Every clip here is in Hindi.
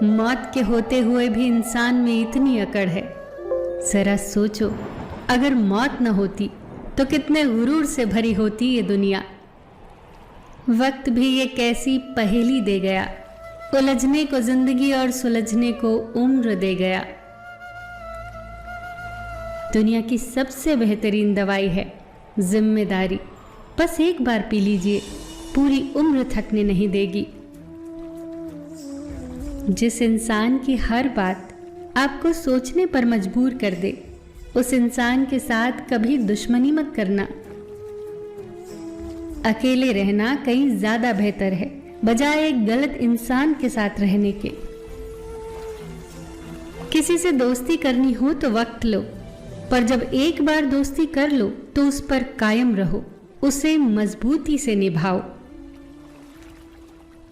मौत के होते हुए भी इंसान में इतनी अकड़ है। जरा सोचो, अगर मौत न होती तो कितने गुरूर से भरी होती ये दुनिया। वक्त भी ये कैसी पहेली दे गया, उलझने को जिंदगी और सुलझने को उम्र दे गया। दुनिया की सबसे बेहतरीन दवाई है जिम्मेदारी। बस एक बार पी लीजिए, पूरी उम्र थकने नहीं देगी। जिस इंसान की हर बात आपको सोचने पर मजबूर कर दे, उस इंसान के साथ कभी दुश्मनी मत करना। अकेले रहना कहीं ज्यादा बेहतर है बजाय एक गलत इंसान के साथ रहने के। किसी से दोस्ती करनी हो तो वक्त लो, पर जब एक बार दोस्ती कर लो तो उस पर कायम रहो, उसे मजबूती से निभाओ।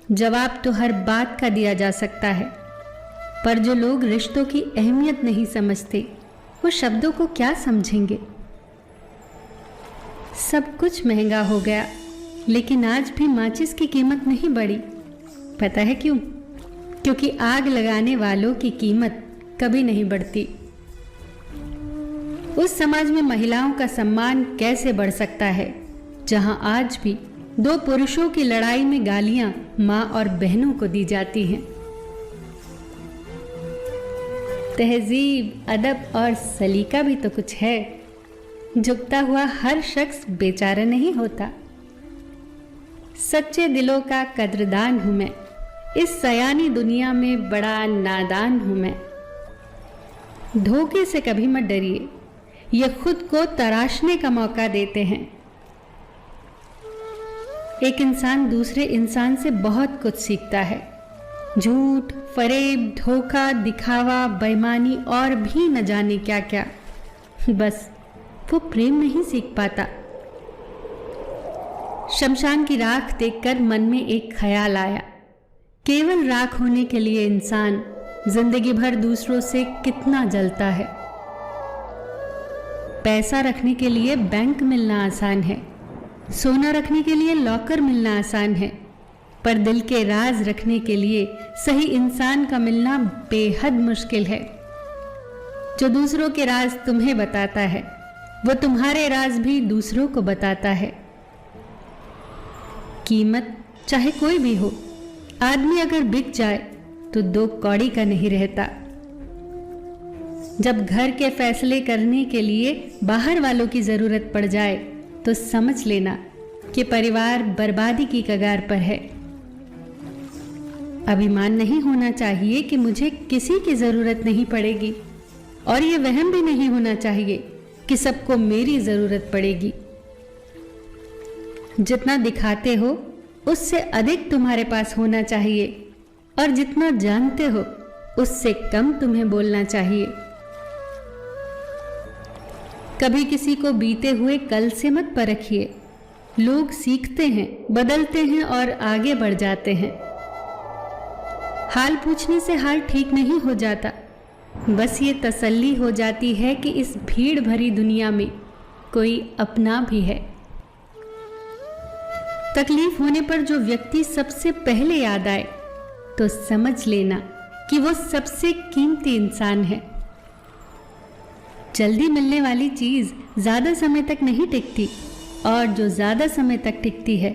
जवाब तो हर बात का दिया जा सकता है, पर जो लोग रिश्तों की अहमियत नहीं समझते, वो शब्दों को क्या समझेंगे। सब कुछ महंगा हो गया, लेकिन आज भी माचिस की कीमत नहीं बढ़ी। पता है क्यों? क्योंकि आग लगाने वालों की कीमत कभी नहीं बढ़ती। उस समाज में महिलाओं का सम्मान कैसे बढ़ सकता है जहां आज भी दो पुरुषों की लड़ाई में गालियां मां और बहनों को दी जाती हैं। तहजीब, अदब और सलीका भी तो कुछ है। झुकता हुआ हर शख्स बेचारा नहीं होता। सच्चे दिलों का कद्रदान हूं मैं, इस सयानी दुनिया में बड़ा नादान हूं मैं। धोखे से कभी मत डरिए, ये खुद को तराशने का मौका देते हैं। एक इंसान दूसरे इंसान से बहुत कुछ सीखता है। झूठ, फरेब, धोखा, दिखावा, बेईमानी और भी न जाने क्या क्या। बस वो प्रेम नहीं सीख पाता। शमशान की राख देखकर मन में एक ख्याल आया, केवल राख होने के लिए इंसान जिंदगी भर दूसरों से कितना जलता है। पैसा रखने के लिए बैंक मिलना आसान है, सोना रखने के लिए लॉकर मिलना आसान है, पर दिल के राज रखने के लिए सही इंसान का मिलना बेहद मुश्किल है। जो दूसरों के राज तुम्हें बताता है, वो तुम्हारे राज भी दूसरों को बताता है। कीमत चाहे कोई भी हो, आदमी अगर बिक जाए तो दो कौड़ी का नहीं रहता। जब घर के फैसले करने के लिए बाहर वालों की जरूरत पड़ जाए तो समझ लेना कि परिवार बर्बादी की कगार पर है। अभिमान नहीं होना चाहिए कि मुझे किसी की जरूरत नहीं पड़ेगी, और ये वहम भी नहीं होना चाहिए कि सबको मेरी जरूरत पड़ेगी। जितना दिखाते हो उससे अधिक तुम्हारे पास होना चाहिए, और जितना जानते हो उससे कम तुम्हें बोलना चाहिए। कभी किसी को बीते हुए कल से मत परखिए। लोग सीखते हैं, बदलते हैं और आगे बढ़ जाते हैं। हाल पूछने से हाल ठीक नहीं हो जाता, बस ये तसल्ली हो जाती है कि इस भीड़ भरी दुनिया में कोई अपना भी है। तकलीफ होने पर जो व्यक्ति सबसे पहले याद आए तो समझ लेना कि वो सबसे कीमती इंसान है। जल्दी मिलने वाली चीज ज्यादा समय तक नहीं टिकती, और जो ज्यादा समय तक टिकती है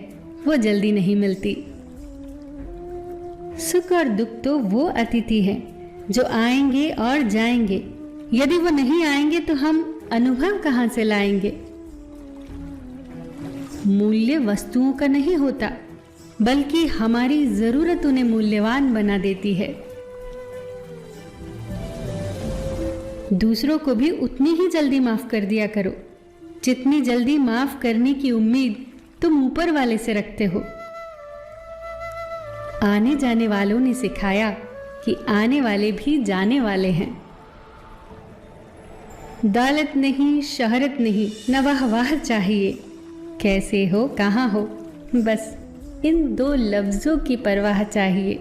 वो जल्दी नहीं मिलती। सुख और दुख तो वो अतिथि हैं जो आएंगे और जाएंगे। यदि वो नहीं आएंगे तो हम अनुभव कहां से लाएंगे। मूल्य वस्तुओं का नहीं होता, बल्कि हमारी जरूरत उन्हें मूल्यवान बना देती है। दूसरों को भी उतनी ही जल्दी माफ कर दिया करो जितनी जल्दी माफ करने की उम्मीद तुम ऊपर वाले से रखते हो। आने जाने वालों ने सिखाया कि आने वाले भी जाने वाले हैं। दौलत नहीं, शहरत नहीं, न वाह चाहिए। कैसे हो, कहाँ हो, बस इन दो लफ्जों की परवाह चाहिए।